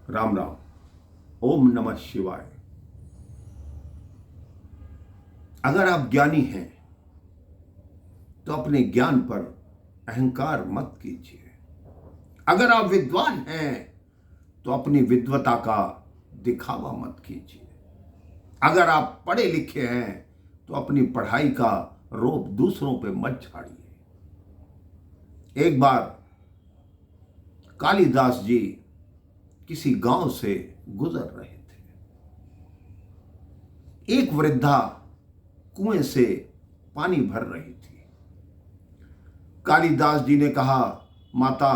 राम राम। ओम नमः शिवाय। अगर आप ज्ञानी हैं तो अपने ज्ञान पर अहंकार मत कीजिए। अगर आप विद्वान हैं तो अपनी विद्वता का दिखावा मत कीजिए। अगर आप पढ़े लिखे हैं तो अपनी पढ़ाई का रोब दूसरों पे मत झाड़िए। एक बार कालिदास जी किसी गांव से गुजर रहे थे। एक वृद्धा कुएं से पानी भर रही थी। कालिदास जी ने कहा, माता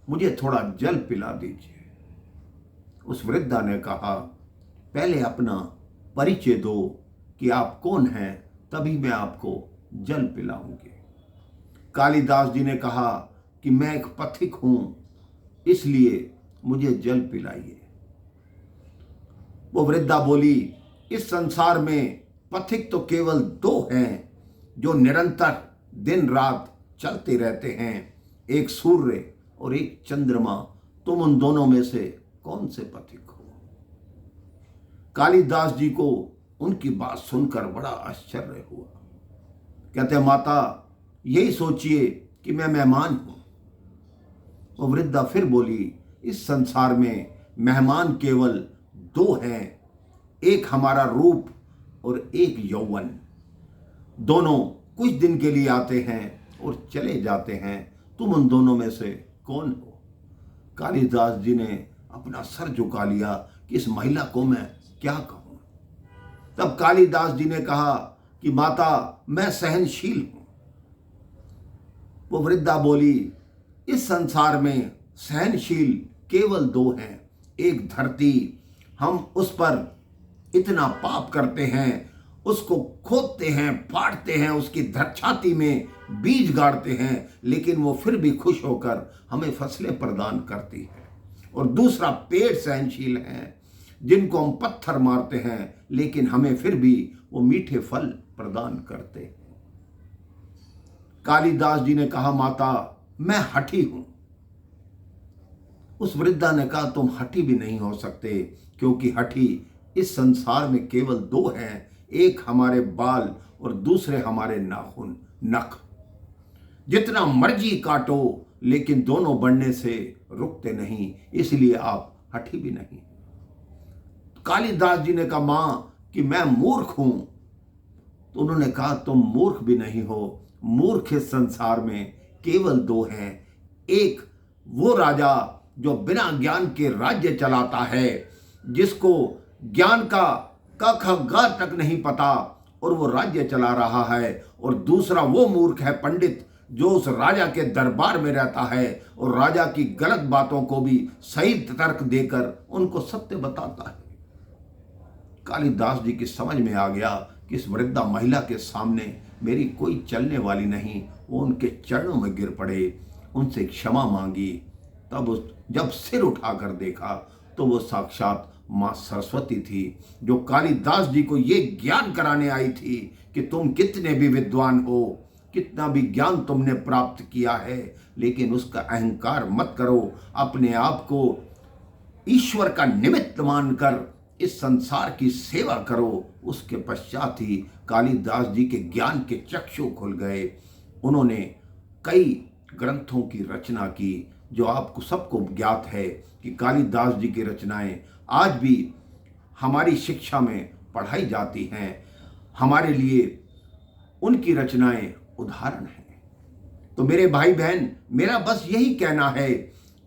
मुझे थोड़ा जल पिला दीजिए। उस वृद्धा ने कहा, पहले अपना परिचय दो कि आप कौन हैं, तभी मैं आपको जल पिलाऊंगी। कालिदास जी ने कहा कि मैं एक पथिक हूं, इसलिए मुझे जल पिलाइए। वो वृद्धा बोली, इस संसार में पथिक तो केवल दो हैं जो निरंतर दिन रात चलते रहते हैं, एक सूर्य और एक चंद्रमा। तुम उन दोनों में से कौन से पथिक हो? कालिदास जी को उनकी बात सुनकर बड़ा आश्चर्य हुआ। कहते, माता यही सोचिए कि मैं मेहमान हूं। वो वृद्धा फिर बोली, इस संसार में मेहमान केवल दो हैं, एक हमारा रूप और एक यौवन। दोनों कुछ दिन के लिए आते हैं और चले जाते हैं। तुम उन दोनों में से कौन हो? कालिदास जी ने अपना सर झुका लिया कि इस महिला को मैं क्या कहूं। तब कालिदास जी ने कहा कि माता मैं सहनशील हूं। वो वृद्धा बोली, इस संसार में सहनशील केवल दो हैं, एक धरती, हम उस पर इतना पाप करते हैं, उसको खोदते हैं, फाड़ते हैं, उसकी छाती में बीज गाड़ते हैं, लेकिन वो फिर भी खुश होकर हमें फसलें प्रदान करती है। और दूसरा पेड़ सहनशील हैं, जिनको हम पत्थर मारते हैं, लेकिन हमें फिर भी वो मीठे फल प्रदान करते हैं। कालिदास जी ने कहा, माता मैं हठी हूं। उस वृद्धा ने कहा, तुम हठी भी नहीं हो सकते, क्योंकि हठी इस संसार में केवल दो हैं, एक हमारे बाल और दूसरे हमारे नाखून, नख। जितना मर्जी काटो, लेकिन दोनों बढ़ने से रुकते नहीं, इसलिए आप हठी भी नहीं। कालिदास जी ने कहा, मां कि मैं मूर्ख हूं। तो उन्होंने कहा, तुम मूर्ख भी नहीं हो। मूर्ख इस संसार में केवल दो हैं, एक वो राजा जो बिना ज्ञान के राज्य चलाता है, जिसको ज्ञान का क ख ग तक नहीं पता और वो राज्य चला रहा है, और दूसरा वो मूर्ख है पंडित जो उस राजा के दरबार में रहता है और राजा की गलत बातों को भी सही तर्क देकर उनको सत्य बताता है। कालिदास जी की समझ में आ गया कि इस वृद्धा महिला के सामने मेरी कोई चलने वाली नहीं। वो उनके चरणों में गिर पड़े, उनसे क्षमा मांगी। तब जब सिर उठाकर देखा तो वो साक्षात मां सरस्वती थी, जो कालिदास जी को ये ज्ञान कराने आई थी कि तुम कितने भी विद्वान हो, कितना भी ज्ञान तुमने प्राप्त किया है, लेकिन उसका अहंकार मत करो। अपने आप को ईश्वर का निमित्त मानकर इस संसार की सेवा करो। उसके पश्चात ही कालिदास जी के ज्ञान के चक्षु खुल गए। उन्होंने कई ग्रंथों की रचना की, जो आपको सबको ज्ञात है कि कालिदास जी की रचनाएं आज भी हमारी शिक्षा में पढ़ाई जाती हैं। हमारे लिए उनकी रचनाएं उदाहरण हैं। तो मेरे भाई बहन, मेरा बस यही कहना है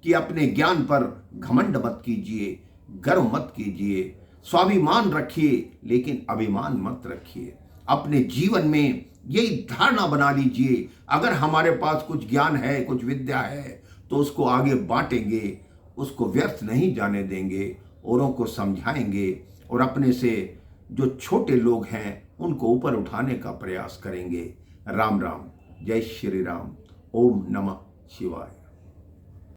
कि अपने ज्ञान पर घमंड मत कीजिए, गर्व मत कीजिए, स्वाभिमान रखिए, लेकिन अभिमान मत रखिए। अपने जीवन में यही धारणा बना लीजिए, अगर हमारे पास कुछ ज्ञान है, कुछ विद्या है, तो उसको आगे बांटेंगे, उसको व्यर्थ नहीं जाने देंगे, औरों को समझाएंगे, और अपने से जो छोटे लोग हैं उनको ऊपर उठाने का प्रयास करेंगे। राम राम, जय श्री राम, ओम नमः शिवाय।